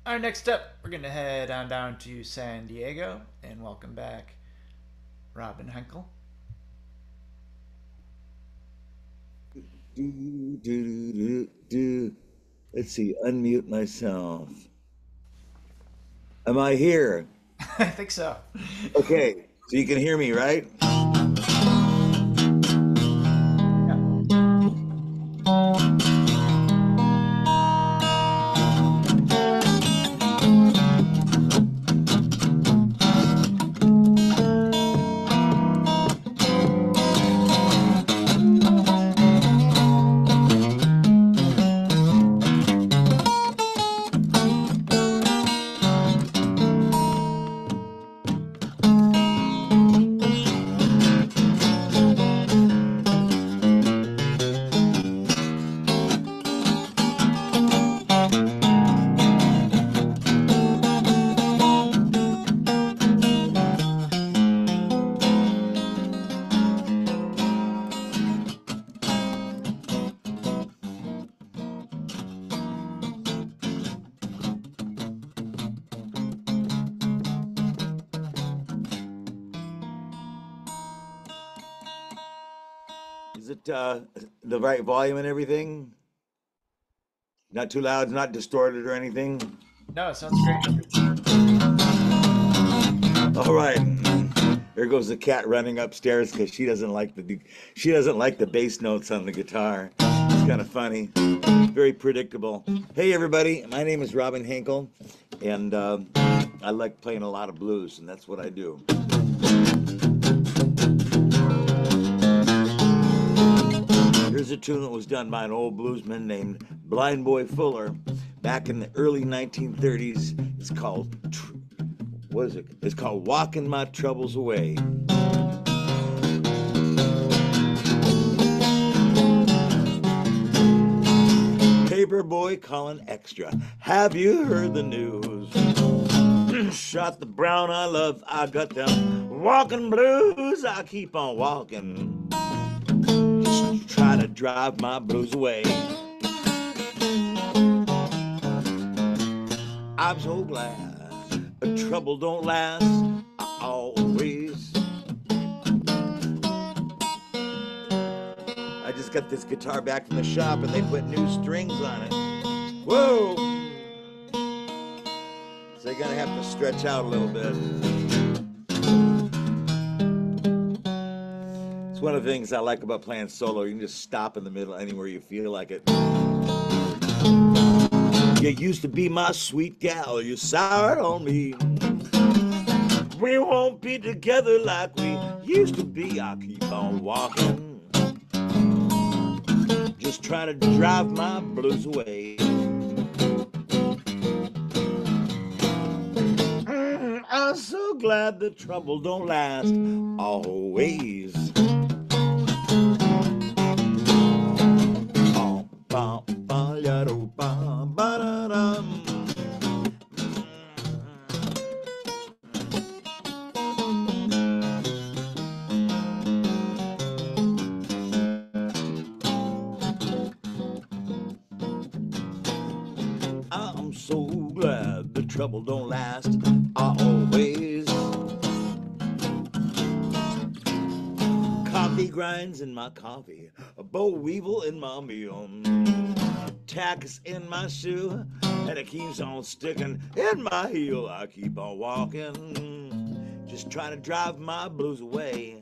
All right, next up, we're going to head on down to San Diego and welcome back Robin Henkel. Do. Let's see, unmute myself. Am I here? I think so. Okay, so you can hear me, right? Yeah. Is it the right volume and everything? Not too loud, not distorted or anything? No, it sounds great. All right. There goes the cat running upstairs because she doesn't like the bass notes on the guitar. It's kind of funny, very predictable. Hey everybody, my name is Robin Henkel, and I like playing a lot of blues, and that's what I do. Here's a tune that was done by an old bluesman named Blind Boy Fuller back in the early 1930s. It's called what is it? It's called "Walking My Troubles Away." Paper boy calling extra. Have you heard the news? Shot the brown I love. I got them walking blues. I keep on walking. Just try to drive my blues away. I'm so glad trouble don't last always. I just got this guitar back from the shop and they put new strings on it. Whoa! So you're gonna have to stretch out a little bit. It's one of the things I like about playing solo. You can just stop in the middle anywhere you feel like it. You used to be my sweet gal, you soured on me. We won't be together like we used to be. I'll keep on walking, just trying to drive my blues away. I'm so glad the trouble don't last always. I'm so glad the trouble don't last always. Coffee grinds in my coffee, a boll weevil in my meal, tax in my shoe, and it keeps on sticking in my heel. I keep on walking, just trying to drive my blues away.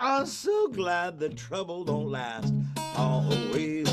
I'm so glad the trouble don't last always.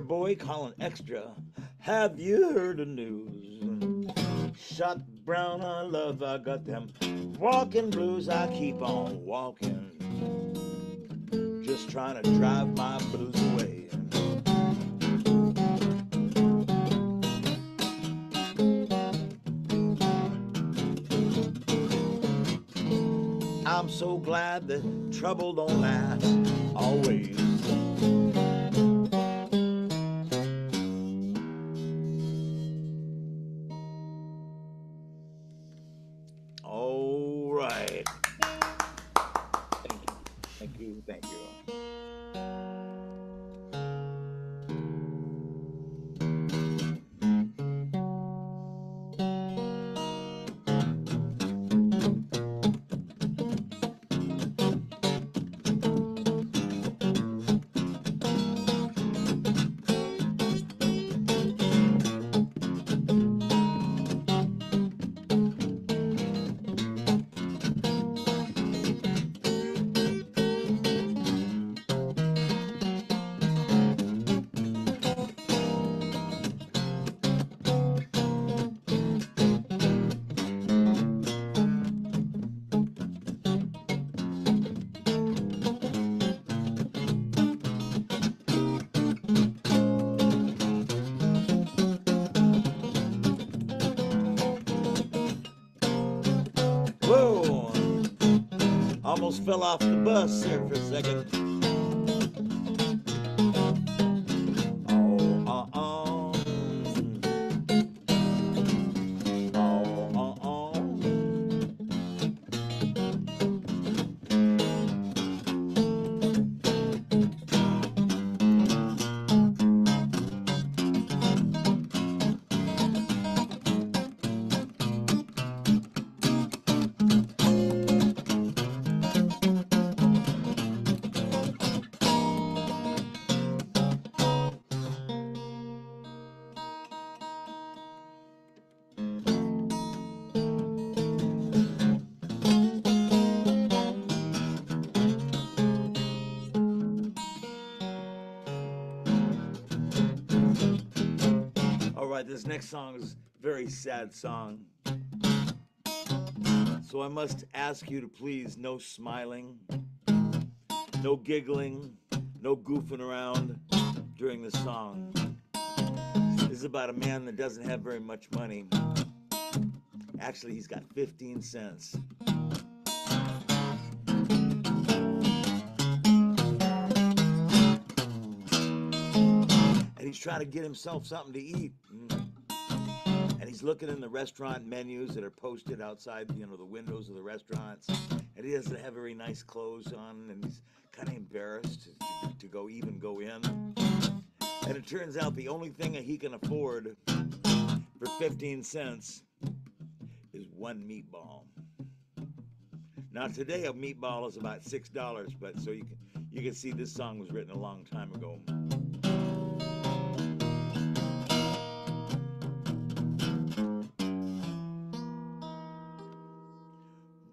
Boy calling extra. Have you heard the news? Shot brown I love, I got them walking blues. I keep on walking, just trying to drive my blues away. so glad that trouble don't last always. All right. Thank you. Thank you. Whoa! Almost fell off the bus there for a second. This next song is a very sad song. So I must ask you to please, no smiling, no giggling, no goofing around during the song. This is about a man that doesn't have very much money. Actually, he's got 15 cents. And he's trying to get himself something to eat. And he's looking in the restaurant menus that are posted outside, the windows of the restaurants. And he doesn't have very nice clothes on, and he's kind of embarrassed to go in. And it turns out the only thing that he can afford for 15 cents is one meatball. Now today a meatball is about $6, but so you can see this song was written a long time ago.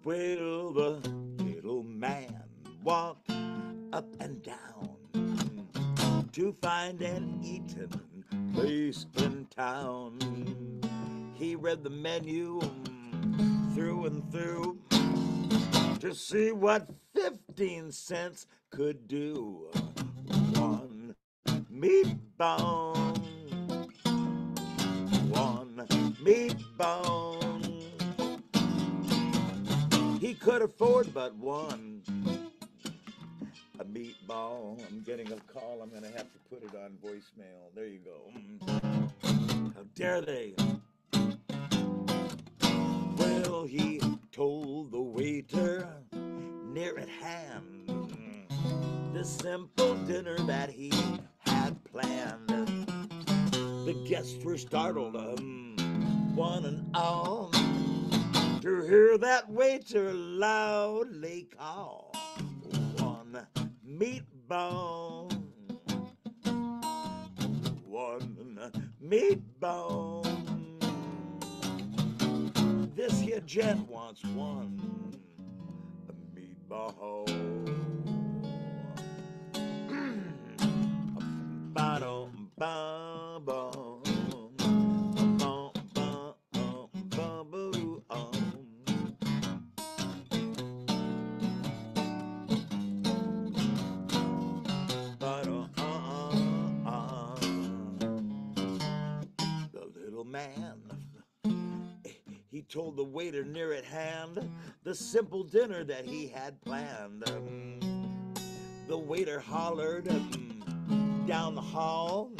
Well, the little man walked up and down to find an eating place in town. He read the menu through and through to see what 15 cents could do. One meatball, one meatball. He could afford but one. A meatball. I'm getting a call. I'm going to have to put it on voicemail. There you go. How dare they? Well, he told the waiter near at hand the simple dinner that he had planned. The guests were startled, one and all, to hear that waiter loudly call, one meatball, one meatball. This here gent wants one meatball. He told the waiter near at hand the simple dinner that he had planned. The waiter hollered down the hall,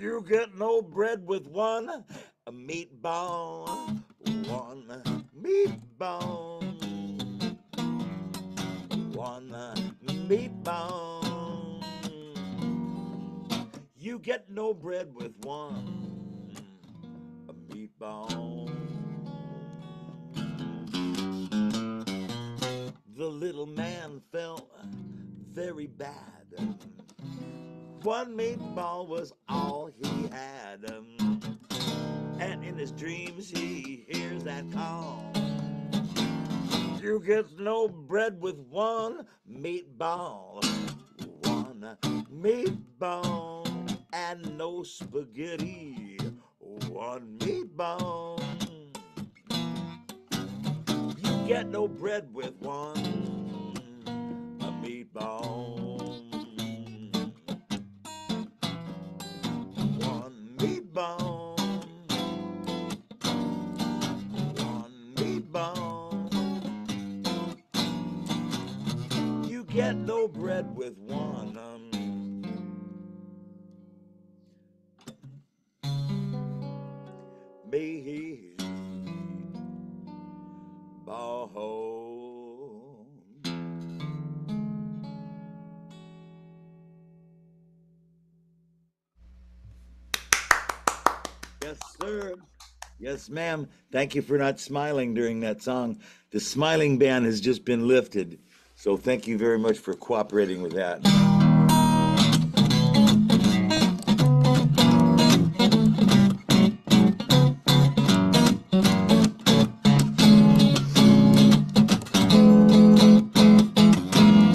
"You get no bread with one meatball, one meatball, one meatball. You get no bread with one meatball." The little man felt very bad. One meatball was all he had. And in his dreams he hears that call, "You get no bread with one meatball, one meatball, and no spaghetti, one meatball. You get no bread with one meatball, one meatball, one meatball. You get no bread with one meatball. Yes, sir. Yes, ma'am. Thank you for not smiling during that song. The smiling ban has just been lifted. So thank you very much for cooperating with that.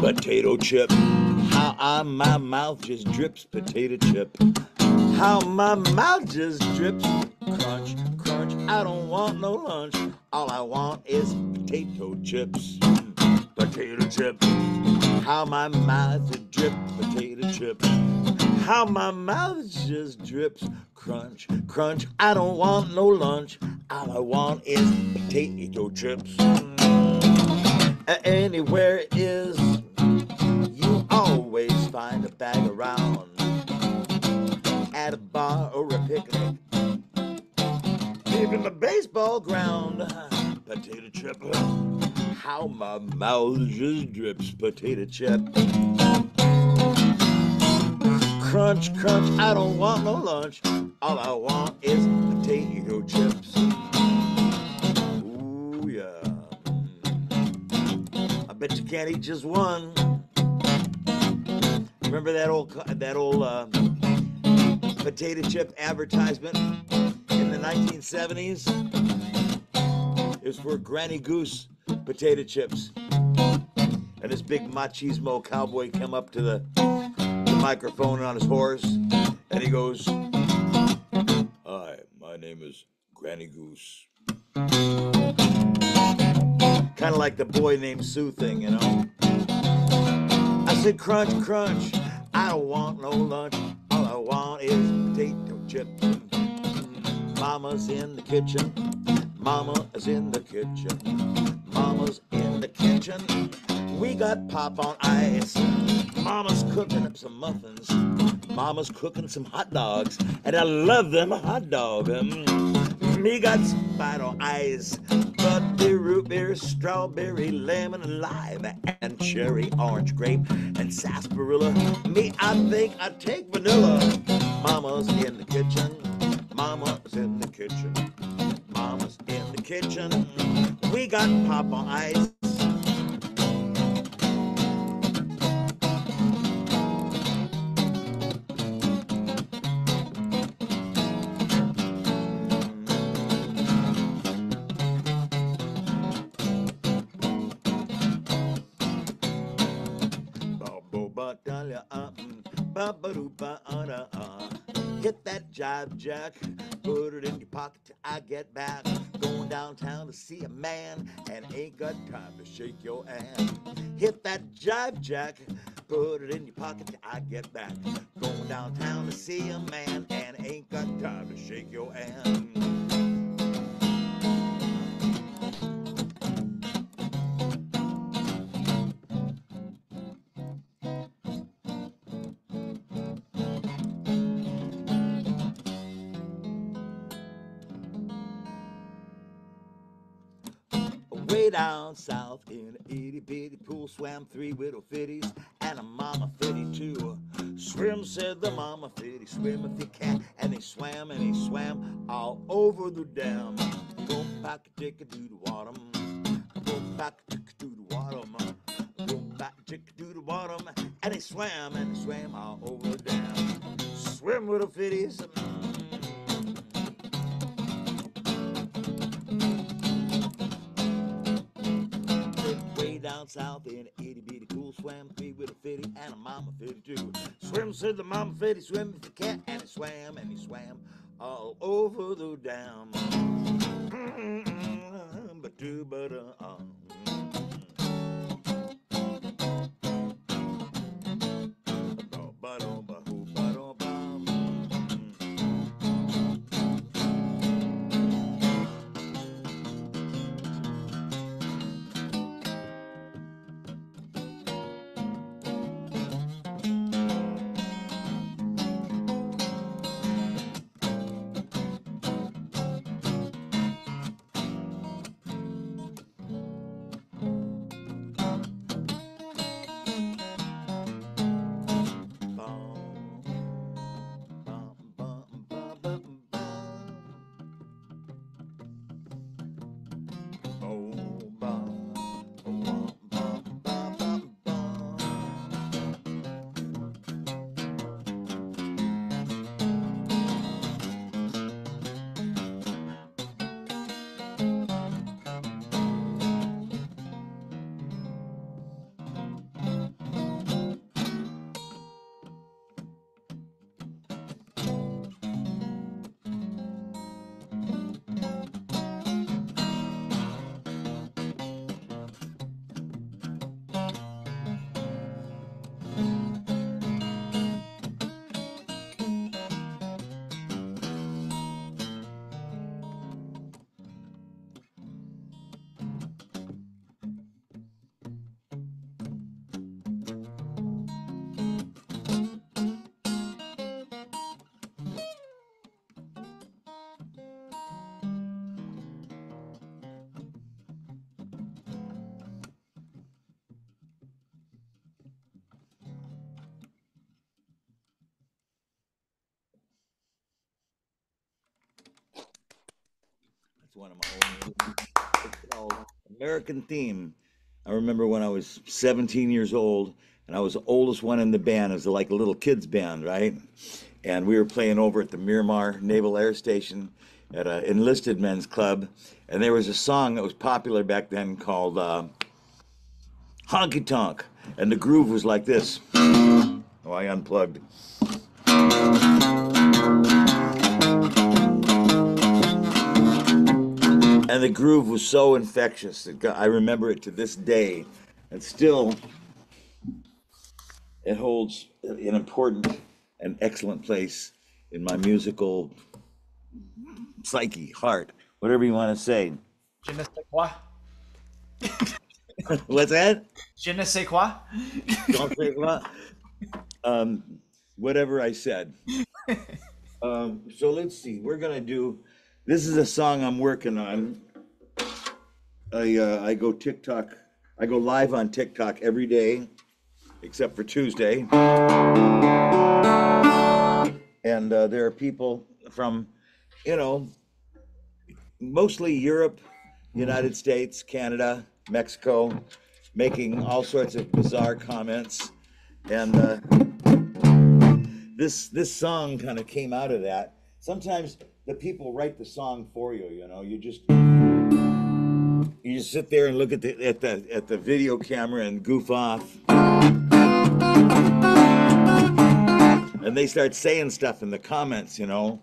Potato chip. How my mouth just drips potato chip. How my mouth just drips. Crunch, crunch, I don't want no lunch. All I want is potato chips. Potato chip. How my mouth just drips potato chip. How my mouth just drips. Crunch, crunch, I don't want no lunch. All I want is potato chips. Anywhere is, you always find a bag around. At a bar or a picnic, even the baseball ground. Potato chip. How my mouth just drips potato chip. Crunch, crunch, I don't want no lunch. All I want is potato chips. Ooh, yeah. I bet you can't eat just one. Remember that old potato chip advertisement in the 1970s? It was for Granny Goose potato chips. And this big machismo cowboy came up to the microphone on his horse, and he goes, "Hi, my name is Granny Goose." Kind of like the Boy Named Sue thing, you know? I said, "Crunch, crunch, I don't want no lunch. All I want is potato chips." Mama's in the kitchen. Mama is in the kitchen. Mama's in the kitchen. We got pop on ice. Mama's cooking up some muffins. Mama's cooking some hot dogs. And I love them hot dogs. Me got Sprite on ice. Butterbeer, root beer, strawberry, lemon, and lime, and cherry, orange, grape, and sarsaparilla. Me, I think I'd take vanilla. Mama's in the kitchen. Mama's in the kitchen. Mama's in the kitchen. We got pop on ice. Hit that jive jack, put it in your pocket till I get back. Going downtown to see a man and ain't got time to shake your ass. Hit that jive jack, put it in your pocket till I get back. Going downtown to see a man and ain't got time to shake your ass. Way down south in an itty bitty pool swam 3 little fitties and a mama fitty too. Swim, said the mama fitty, swim if you can. And they swam all over the dam. Boom, back, tick, do the bottom. Boom, back, tick, do the bottom. Boom, back, tick, do the bottom. And they swam all over the dam. Swim, little fitties. Way down south in an itty bitty pool swam 3 with a fitty and a mama fitty too. Swim, said the mama fitty, swim if you can. And he swam all over the dam. That's one of my old. It's called American Theme. I remember when I was 17 years old, and I was the oldest one in the band. It was like a little kids band, right? And we were playing over at the Miramar Naval Air Station at an enlisted men's club. And there was a song that was popular back then called Honky Tonk. And the groove was like this. Oh, I unplugged. And the groove was so infectious. I remember it to this day. And still, it holds an important and excellent place in my musical psyche, heart, whatever you want to say. Je ne sais quoi. What's that? Je ne sais quoi. Don't say what? Whatever I said. So let's see. We're gonna do. This is a song I'm working on. I go TikTok. I go live on TikTok every day, except for Tuesday. And there are people from, mostly Europe, United States, Canada, Mexico, making all sorts of bizarre comments. And this song kind of came out of that. Sometimes the people write the song for you. You just sit there and look at the video camera and goof off. And they start saying stuff in the comments, and I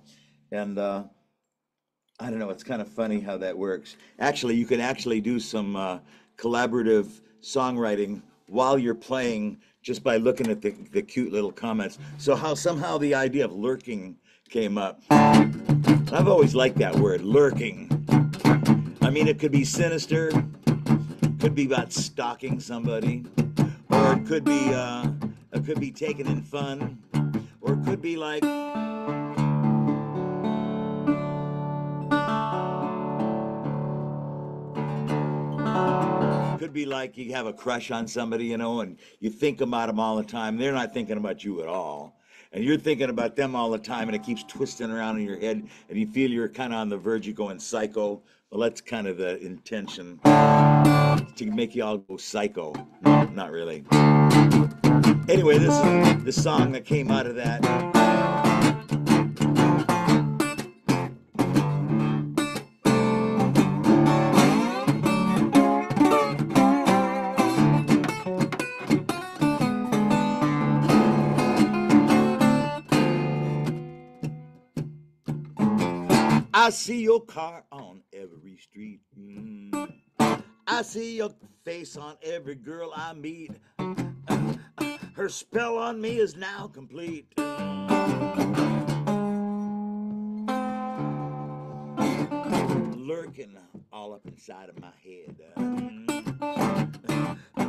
don't know, it's kind of funny how that works. Actually, you can actually do some collaborative songwriting while you're playing just by looking at the cute little comments. So somehow the idea of lurking came up. I've always liked that word, lurking. I mean, it could be sinister, could be about stalking somebody, or it could be taken in fun, or it could be like could be like you have a crush on somebody, you know, and you think about them all the time. They're not thinking about you at all. And you're thinking about them all the time, and it keeps twisting around in your head, and you feel you're kind of on the verge of going psycho. Well, that's kind of the intention, to make you all go psycho. No, not really. Anyway, this is the song that came out of that. I see your car on every street. I see your face on every girl I meet. Her spell on me is now complete. Lurking all up inside of my head.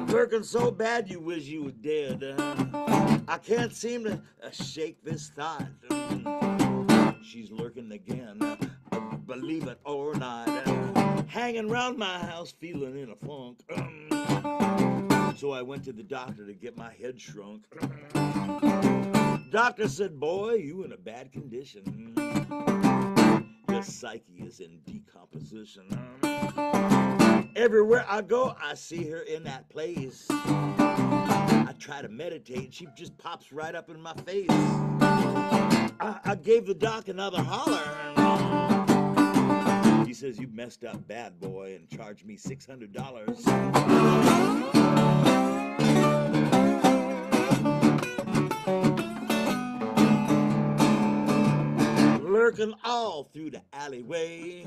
Lurking so bad you wish you were dead. I can't seem to shake this thought. She's lurking again, believe it or not. Hanging around my house feeling in a funk. So I went to the doctor to get my head shrunk. Doctor said, boy, you in a bad condition. Your psyche is in decomposition. Everywhere I go, I see her in that place. I try to meditate, she just pops right up in my face. I gave the doc another holler. He says, you messed up bad, boy, and charged me $600. Lurking all through the alleyway,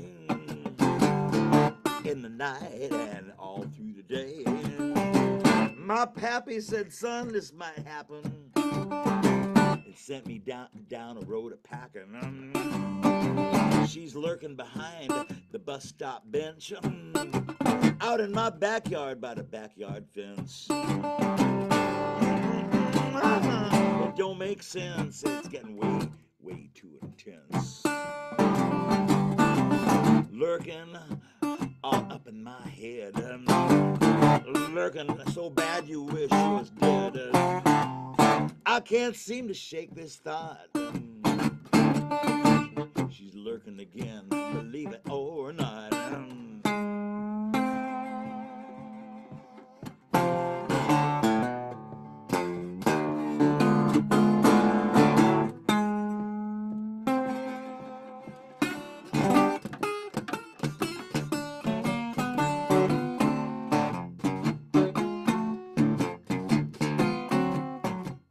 in the night and all through the day. My pappy said, son, this might happen. It sent me down a road of packing. She's lurking behind the bus stop bench, out in my backyard by the backyard fence. It don't make sense. It's getting way too intense. Lurking all up in my head. Lurking so bad you wish you was dead. I can't seem to shake this thought. She's lurking again, believe it or not.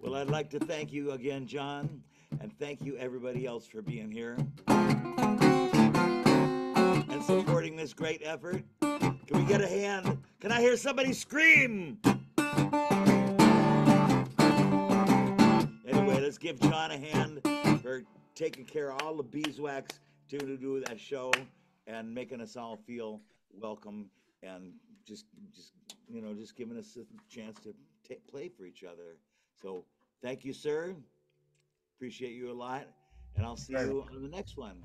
Well, I'd like to thank you again, John, and thank you everybody else for being here and supporting this great effort. Can we get a hand? Can I hear somebody scream? Anyway, let's give John a hand for taking care of all the beeswax to do that show and making us all feel welcome and just giving us a chance to play for each other. So thank you, sir. Appreciate you a lot, and I'll see you on the next one.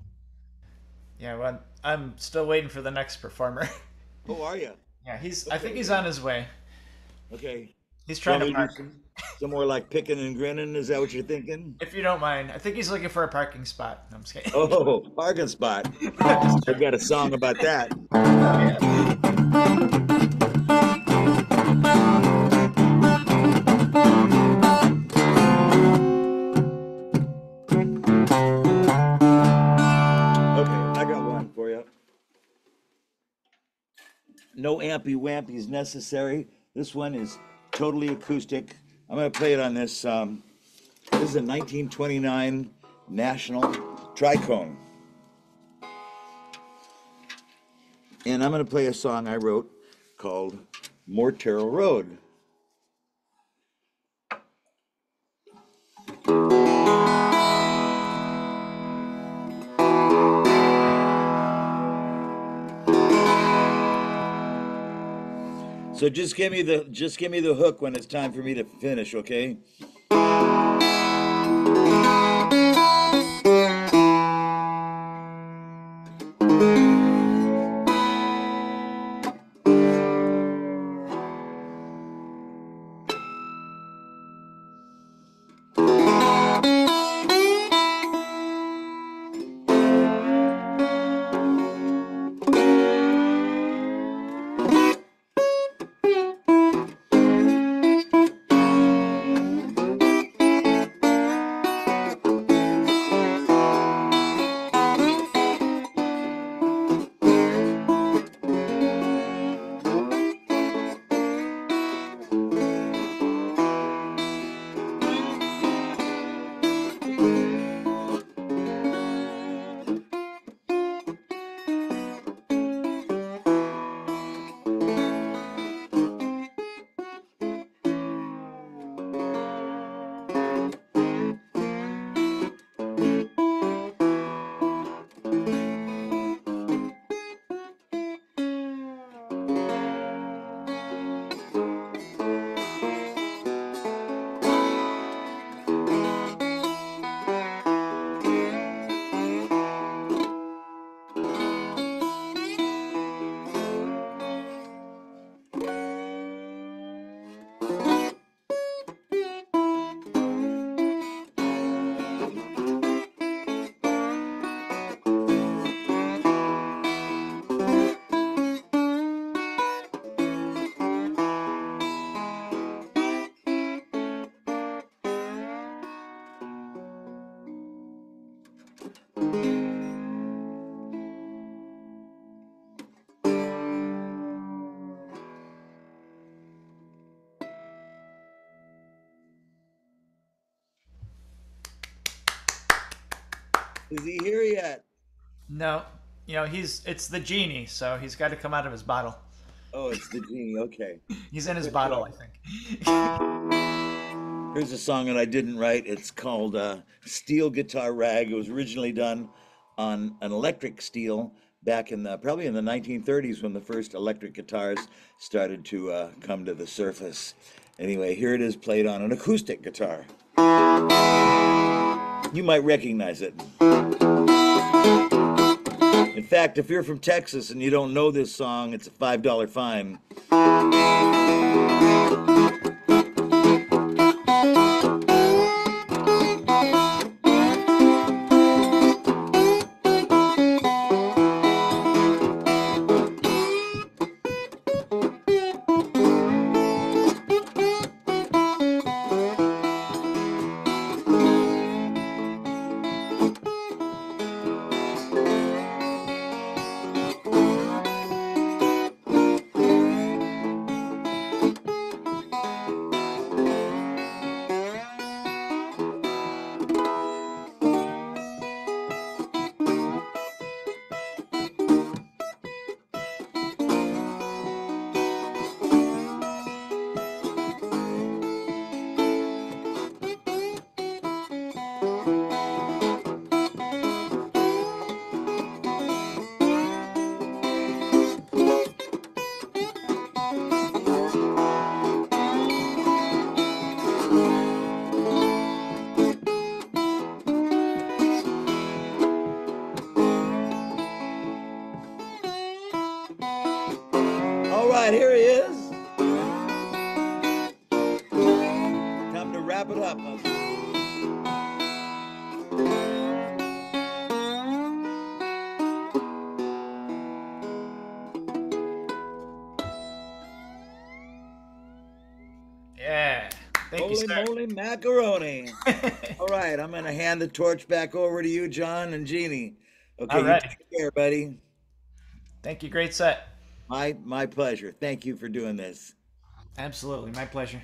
Yeah, well, I'm still waiting for the next performer. Oh, are you? Yeah, he's. Okay. I think he's on his way. Okay. He's trying to Do park. some more like picking and grinning. Is that what you're thinking? If you don't mind, I think he's looking for a parking spot. No, I'm just kidding. Oh, parking spot. I've got a song about that. Okay, I got one for you. No ampy wampies necessary. This one is totally acoustic. I'm going to play it on this. This is a 1929 National Tricone. And I'm going to play a song I wrote called Mortero Road. So just give me the hook when it's time for me to finish, okay? Is he here yet? No, it's the genie, so he's got to come out of his bottle. Oh, it's the genie. Okay. He's in his Good bottle, job. I think. Here's a song that I didn't write. It's called Steel Guitar Rag. It was originally done on an electric steel back in the probably in the 1930s when the first electric guitars started to come to the surface. Anyway, here it is played on an acoustic guitar. You might recognize it. In fact, if you're from Texas and you don't know this song, it's a $5 fine. All right, here he is. Time to wrap it up. Yeah. Thank you, Holy sir. moly macaroni. All right, I'm going to hand the torch back over to you, John and Jeannie. Okay, you Alrighty. take care, buddy. Thank you. Great set. My pleasure. Thank you for doing this. Absolutely. My pleasure.